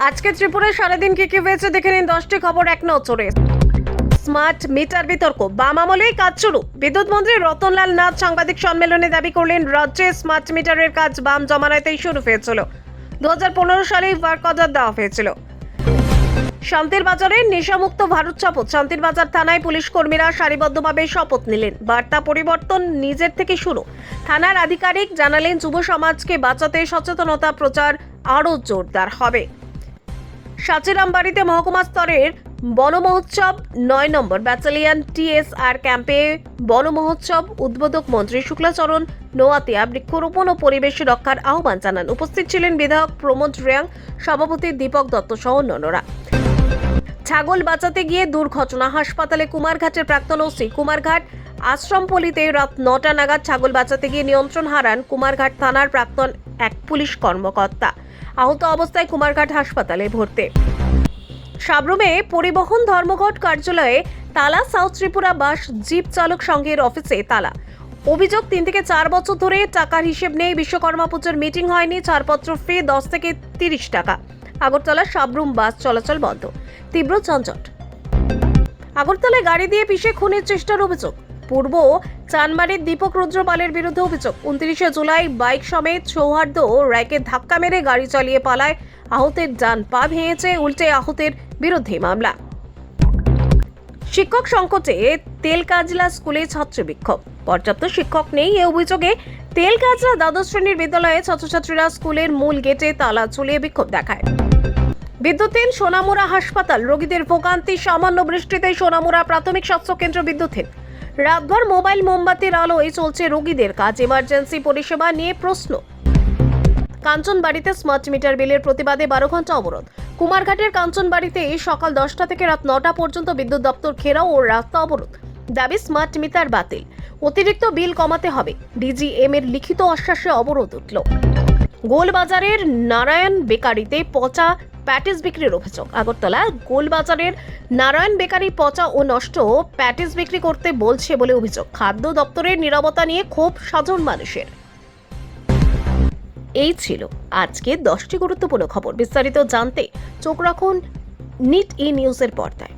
আজকে ত্রিপুরায় সারাদিন কি হয়েছে দেখে নিন 10টি খবর এক নজরে। স্মার্ট মিটার বিতর্ক, বাম আমলেই কাজ শুরু। বিদ্যুৎ মন্ত্রী রতনলাল নাথ সাংবাদিক সম্মেলনে দাবি করলেন, রাজ্যে স্মার্ট মিটারের কাজ বাম জমানাতেই শুরু হয়েছিল। 2015 সালেই ওয়ার্ক অর্ডার দেওয়া হয়েছিল। শান্তির বাজারে নেশামুক্ত ভারত শপথ। শান্তির বাজার থানায় পুলিশ কর্মীরা সারিবদ্ধভাবে শপথ নিলেন। বার্তা পরিবর্তন নিজের থেকে শুরু। থানার আধিকারিক জানালেন, যুব সমাজকে বাঁচাতে সচেতনতা প্রচার আরও জোরদার হবে। সাচিরামবাড়িতে মহকুমা স্তরের বন মহোৎসব 9 নম্বর ব্যাটালিয়ন TSR ক্যাম্পে বন মহোৎসব উদ্বোধক মন্ত্রী শুক্লাচরণ নোয়াতিয়া বৃক্ষরোপণ ও পরিবেশ রক্ষার আহ্বান জানান। উপস্থিত ছিলেন বিধায়ক প্রমোদ রিয়াং, সভাপতি দীপক দত্ত সহ অন্যান্যরা। ছাগল বাঁচাতে গিয়ে দুর্ঘটনা। হাসপাতালে কুমারঘাটের প্রাক্তন ওসি। কুমারঘাট আশ্রমপল্লীতে রাত 9টা নাগাদ ছাগল বাঁচাতে গিয়ে নিয়ন্ত্রণ হারান কুমারঘাট থানার প্রাক্তন এক পুলিশ কর্মকর্তা। আহত অবস্থায় কুমারঘাট হাসপাতালে ভর্তি। সাব্রুমে পরিবহন ধর্মঘট কার্যালয়ে তালা। সাউথ ত্রিপুরা বাস জিপ চালক সংঘের অফিসে তালা। অভিযোগ, 3 থেকে 4 বছর ধরে টাকার হিসেব নেই। বিশ্বকর্মা পুজোর মিটিং হয়নি। ছাড়পত্র ফি 10 থেকে 30 টাকা। আগরতলা সাব্রুম বাস চলাচল বন্ধ। তীব্র যানজট। আগরতলায় গাড়ি দিয়ে পিষে খুনের চেষ্টার অভিযোগ। পূর্ব চানমারির দীপক রুদ্রপালের বিরুদ্ধে অভিযোগ। 29 জুলাই বাইক সমেত সৌহার্দ্য রায়কে ধাক্কা মেরে গাড়ি চালিয়ে পালায়। আহতের ডান পা ভেঙেছে। উল্টে আহতের বিরুদ্ধে মামলা। শিক্ষক সংকটে তেলকাজলা স্কুলে ছাত্র বিক্ষোভ। পর্যাপ্ত শিক্ষক নেই এ অভিযোগে তেলকাজলা দ্বাদশ শ্রেণীর বিদ্যালয়ে ছাত্রছাত্রীরা স্কুলের মূল গেটে তালা ঝুলিয়ে বিক্ষোভ দেখায়। বিদ্যুৎহীন সোনামুড়া হাসপাতাল। রোগীদের ভোগান্তি। সামান্য বৃষ্টিতে সোনামুড়া প্রাথমিক স্বাস্থ্য কেন্দ্র বিদ্যুৎহীন। রাতভর মোবাইল মোমবাতির আলোয় চলছে রোগীদের কাজ। এমার্জেন্সি পরিষেবা নিয়ে প্রশ্ন। কাঞ্চনবাড়িতে স্মার্ট মিটার বিলের প্রতিবাদে 12 ঘন্টা অবরোধ। কুমারঘাটের কাঞ্চনবাড়িতে সকাল 10টা থেকে রাত 9টা পর্যন্ত বিদ্যুৎ দপ্তর ঘেরাও ও রাস্তা অবরোধ। দাবি স্মার্ট মিটার বাতিল। অতিরিক্ত বিল কমাতে হবে। DGM এর লিখিত আশ্বাসে অবরোধ উঠল। গোলবাজারের নারায়ণ বেকারিতে পচা প্যাটিস বিক্রির অভিযোগ। আগরতলা গোলবাজারের নারায়ণ বেকারি পচা ও নষ্ট প্যাটিস বিক্রি করতে বলছে বলে অভিযোগ। খাদ্য দপ্তরের নীরবতা নিয়ে ক্ষোভ সাধারণ মানুষের। এই ছিল আজকে 10টি গুরুত্বপূর্ণ খবর। বিস্তারিত জানতে চোখ রাখুন নিট নিউজের পর্দায়।